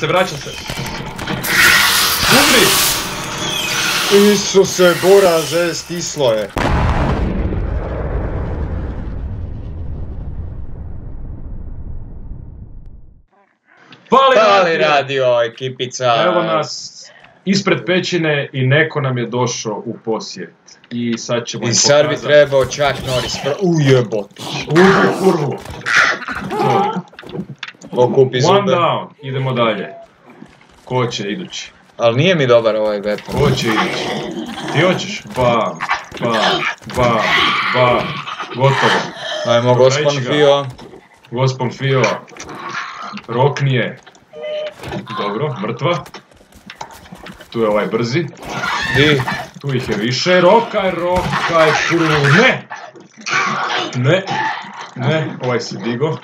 vraća se. Umri! Isuse, Boraze, stislo je. Pali radio, ekipica. Evo nas ispred pećine i neko nam je došao u posjet. I sad ćemo I sad bi trebao Chuck Norris ujebote. Ubi kurvu. Okupi zube. One down, idemo dalje. Ko će idući? Ali nije mi dobar ovaj weapon. Ko će idući? Ti hoćeš? Bam, bam, bam, bam. Gotovo. Ajmo, gospon Fio. Gospon Fio. Roknije. Dobro, mrtva. Tu je ovaj brzi. Di? Tu ih je više. Rokaj, kurvu. Ne! Ne, ovaj si digo.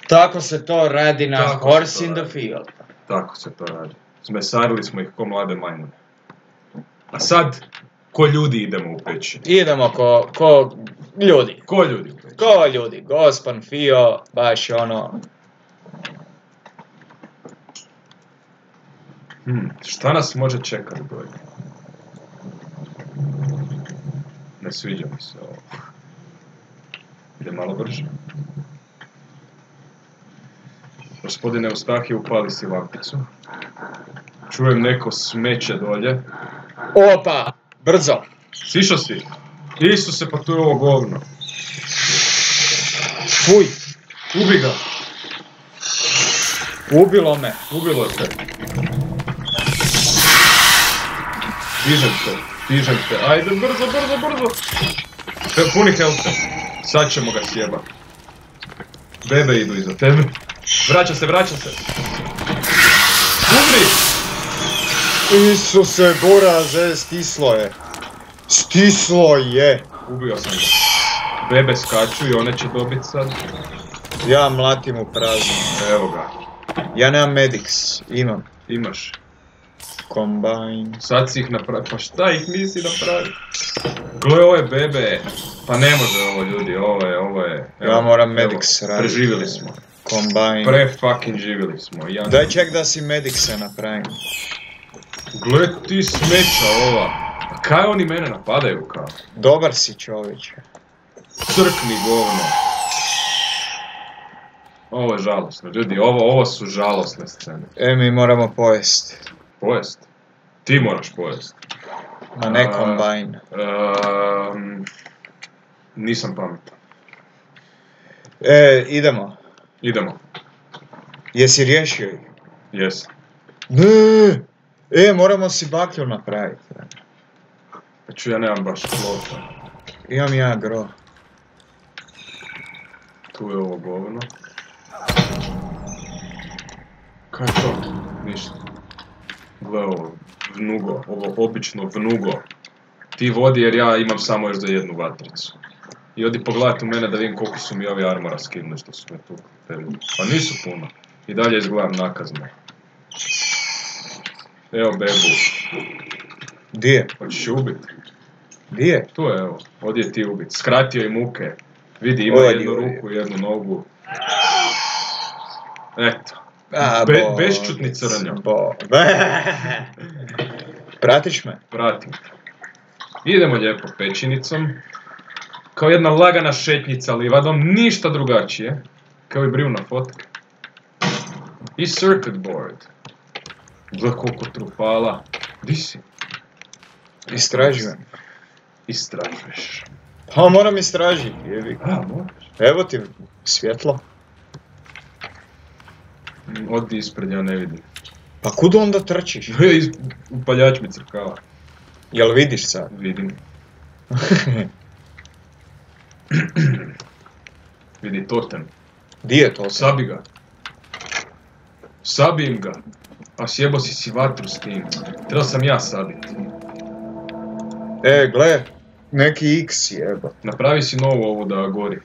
Tako se to radi na Tako Horse in the Field. Tako se to radi. Zmesarili smo ih ko mlade majmune. A sad, ko ljudi idemo u peći? Idemo ko ljudi. Ko ljudi u peći? Ko ljudi. Gospon Fio, baš ono... Šta nas može čekati dolje? Ne sviđa mi se ovo. Ide malo brže. Gospodine Eustahi, upali si lampicu. Čujem neko smeće dolje. Opa! Brzo! Sišao si? Isuse, pa tu je ovo govno. Fuj! Ubi ga! Ubilo me! Ubilo te. Dižem te. Ajde, brzo! Puni health. Sad ćemo ga sjebat. Bebe idu iza tebe. Vraća se! Umri! Isuse, Boraze, stislo je. Stislo je! Ubio sam ga. Bebe skaču i one će dobit sad. Ja mlatim u prazno. Evo ga. Ja nemam medics, imam. Imaš. Combine. Sad si ih napravi. Pa šta ih nisi napravi? Gle, ovo je Bebe. Pa ne može ovo, ljudi, ovo je... Evo, ja moram medics raditi. Preživjeli smo. Combine. Fucking živjeli smo. Daj ček da si medicse napravim. Gle ti smeća ova. A kaj oni mene napadaju kao? Dobar si čovječe. Crkni govno. Ovo je žalosno, ljudi, ovo su žalosne scene. Mi moramo pojest. Pojest? Ti moraš pojest. A ne combine. Nisam pametan. Idemo. Jesi riješio ih? Jesam. Ne! Moramo si baklju napraviti. Pa ja nemam baš klota. Imam ja gro. Tu je ovo govno. Kaj je to? Ništa. Gle ovo, vnugo, ovo obično vnugo. Ti vodi jer ja imam samo još za jednu vatricu. I odi pogledajte u mene da vidim koliko su mi ovi armora skinuli što su me tu perili. Pa nisu puno. I dalje izgledam nakazno. Evo bebu. Di je? Hoćeš ubit? Di je? Tu je, evo. Odi je ti ubit. Skratio je muke. Vidi, ima jednu ruku, jednu nogu. Eto. Beščutni crnjo. Pratiš me? Pratim. Idemo lijepo pećinicom. Kao jedna lagana šetnjica livadom, ništa drugačije. Kao i brivna fotka. I circuit board. Gle koliko trupala. Di si? Istražujem. Istražuješ. Pa moram istražiti, jebi. Moraš. Evo ti svjetlo. Odi ispred, ja ne vidim. Pa kuda onda trčiš? Upaljač mi crkava. Jel vidiš sad? Vidim. Vidi totem. Di je totem? Sabi ga. Sabijem ga. A sjebo si vatru s tim. Trebao sam ja sabiti. Gle. Neki X jeba. Napravi si novu ovu da gori.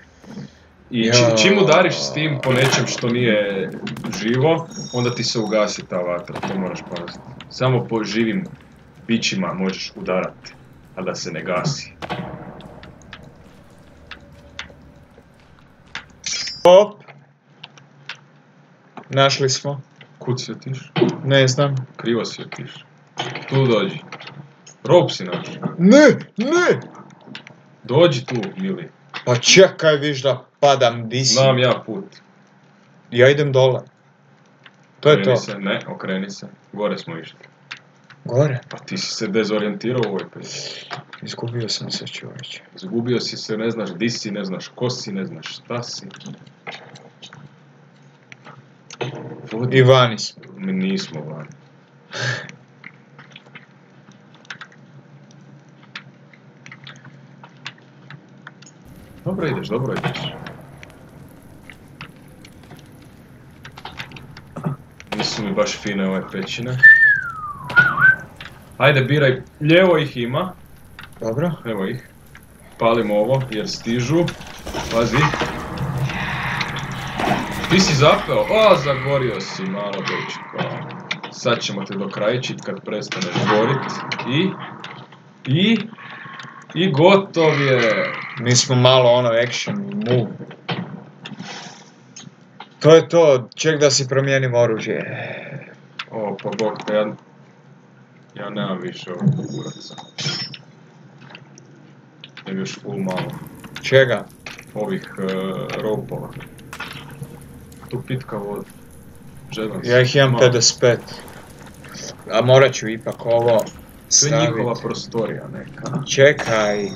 I čim udariš s tim po nečem što nije živo, onda ti se ugasi ta vatra, to moraš paziti. Samo po živim bićima možeš udarati, a da se ne gasi. Hop! Našli smo. Kud si otiš? Ne znam. Krivo si otiš. Tu dođi. Rob si naš. Ne, ne! Dođi tu, mili. Pa čekaj, viš da padam, di si? Znam ja put. Ja idem dole. To je to. Okreni se, ne, okreni se. Gore smo išli. Gore? Pa ti si se dezorijentirao u ovoj priči. Izgubio sam se, čovječe. Izgubio si se, ne znaš di si, ne znaš ko si, ne znaš šta si. I vani smo. Mi nismo vani. Dobro ideš, dobro ideš. Nisu mi baš fine ove pećine. Ajde, biraj, lijevo ih ima. Dobro. Evo ih. Palimo ovo jer stižu. Pazi. Ti si zapeo? O, zagorio si malo dečko. Sad ćemo te dokrajčit kad prestaneš gorit. I gotov je. Mi smo malo ono action move. To je to, ček da si promijenim oružje. O, pa bok, pa ja nemam više ovog kuraca. Imam još full malo. Čega? Ovih ropova. Tu pitka voda. Želim Ja ih imam 55. A morat ću ipak ovo To je staviti. njihova prostorija neka. Čekaj.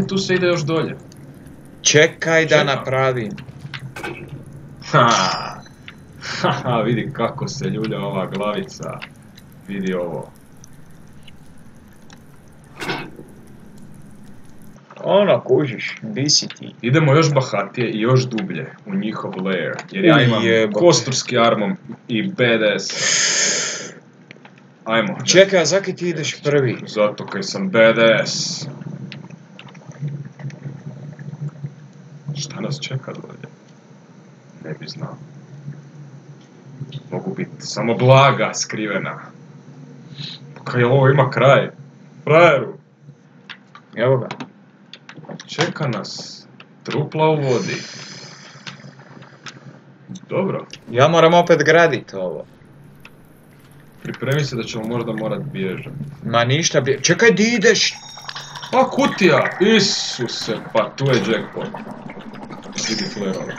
Tu se ide još dolje. Čekaj da Čekam. napravim. Haha, vidi kako se ljulja ova glavica. Vidi ovo. Ono, kužiš, di si ti? Idemo još bahatije i još dublje u njihov lair. Jer ja imam Jebote. kosturski armom i badass. Ajmo. Čekaj, a zaki ti ideš prvi? Zato kaj sam badass. Šta nas čeka dolje? Ne bi znao. Mogu biti samo blaga skrivena. Kaj ovo ima kraj? Frajeru. Evo ga. Čeka nas trupla u vodi. Dobro. Ja moram opet gradit ovo. Pripremi se da ćemo možda morat bježati. Ma ništa, čekaj di ideš? A kutija! Isuse, pa tu je jackpot. Vidi flerova.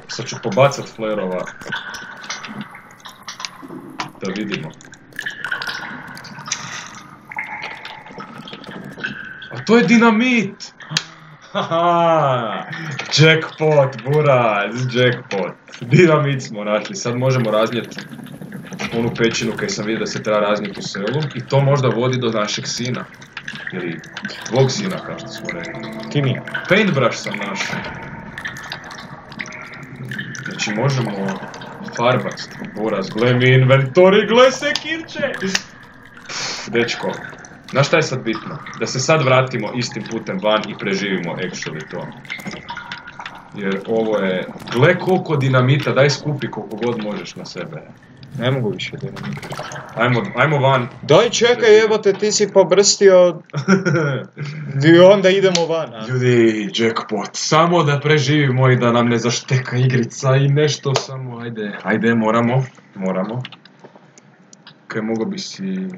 Sad ću pobacat flerova. Da vidimo. A to je dinamit! Haha! Jackpot, buraz, jackpot. Dinamit smo našli, sad možemo raznijeti onu pećinu kaj sam vidio da se treba raznijeti u selu i to možda vodi do našeg sina. Ili tvog sina, kao što smo rekli. Ti mi. Paintbrush sam našao. Znači možemo farbat buraz, gle mi inventori, gle sekirče! Dečko, znaš šta je sad bitno? Da se sad vratimo istim putem van i preživimo actually to. Jer ovo je, gle koliko dinamita, daj skupi koliko god možeš na sebe. Ne mogu više dinamit. Ajmo van. Daj čekaj, evo te, ti si pobrstio. I onda idemo van, a? Ljudi, jackpot, samo da preživimo i da nam ne zašteka igrica i nešto samo, ajde, moramo. Kaj mogo bi si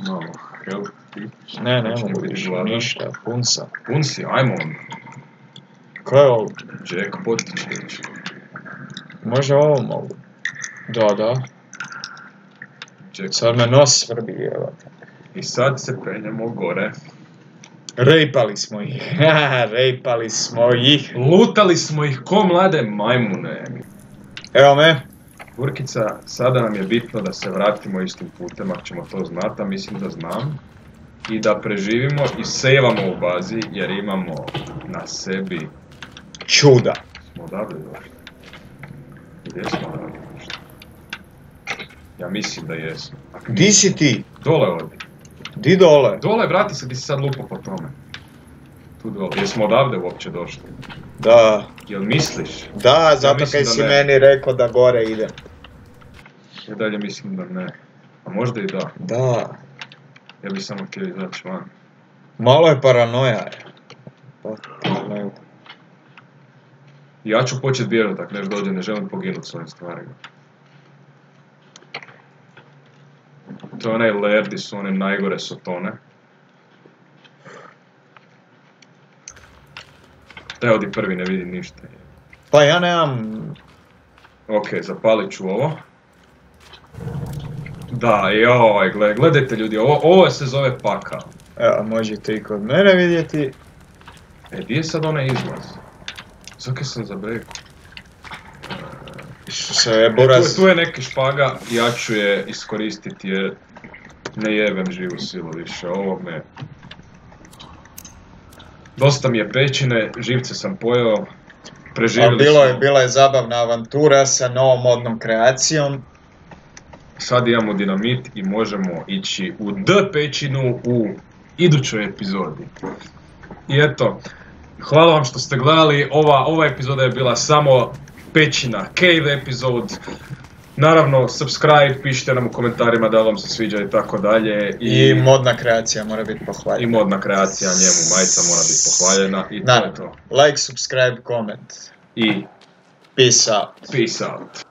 malo healthy. Ne Znači, mogu biti više, gladan. ništa, pun sam. Pun si, ajmo onda. Ko je ovo? Jackpot će reći. Možda ovo mogu. Da. Jackpot. Sad me nos svrbi, evo. I sad se penjemo gore. Rejpali smo ih. Rejpali smo ih. Lutali smo ih ko mlade majmune. Evo me. Burkica, sada nam je bitno da se vratimo istim putem, ako ćemo to znati, a mislim da znam. I da preživimo i sejvamo u bazi, jer imamo na sebi... Čuda. Smo odavde došli. Gdje smo odavde došli? Ja mislim da jesmo. Di si ti? Dole odi. Di dole? Dole, vrati se, di si sad lupo po tome. Tu dole. Jesmo odavde uopće došli? Da. Jel misliš? Da, zato mislim kaj da si ne. meni rekao da gore idem. Ja dalje mislim da ne. A možda i da. Da. Ja bih samo htio izaći van. Malo je paranoja. Ne. Ja ću početi bježati ako nešto dođe, ne želim poginuti s ovim stvarima. To je onaj lerdi su one najgore sotone. Evo di prvi ne vidi ništa. Pa ja nemam... Ok, zapalit ću ovo. Da, joj, gledajte ljudi, ovo se zove pakao. Evo, možete i kod mene vidjeti. Gdje je sad onaj izlaz? Zakaj sam zabrekao? Se je buraz... Tu je neki špaga, ja ću je iskoristiti jer ne jebem živu silu više, ovo me... Dosta mi je pećine, živce sam pojeo, preživjeli smo... Bila je zabavna avantura sa novom modnom kreacijom. Sad imamo dinamit i možemo ići u D pećinu u idućoj epizodi. I eto, hvala vam što ste gledali, ova epizoda je bila samo pećina, cave epizode. Naravno, subscribe, pišite nam u komentarima da vam se sviđa i tako dalje. I modna kreacija mora biti pohvaljena. I modna kreacija njemu, majica mora biti pohvaljena i to je to. Like, subscribe, comment. I Peace out. peace out.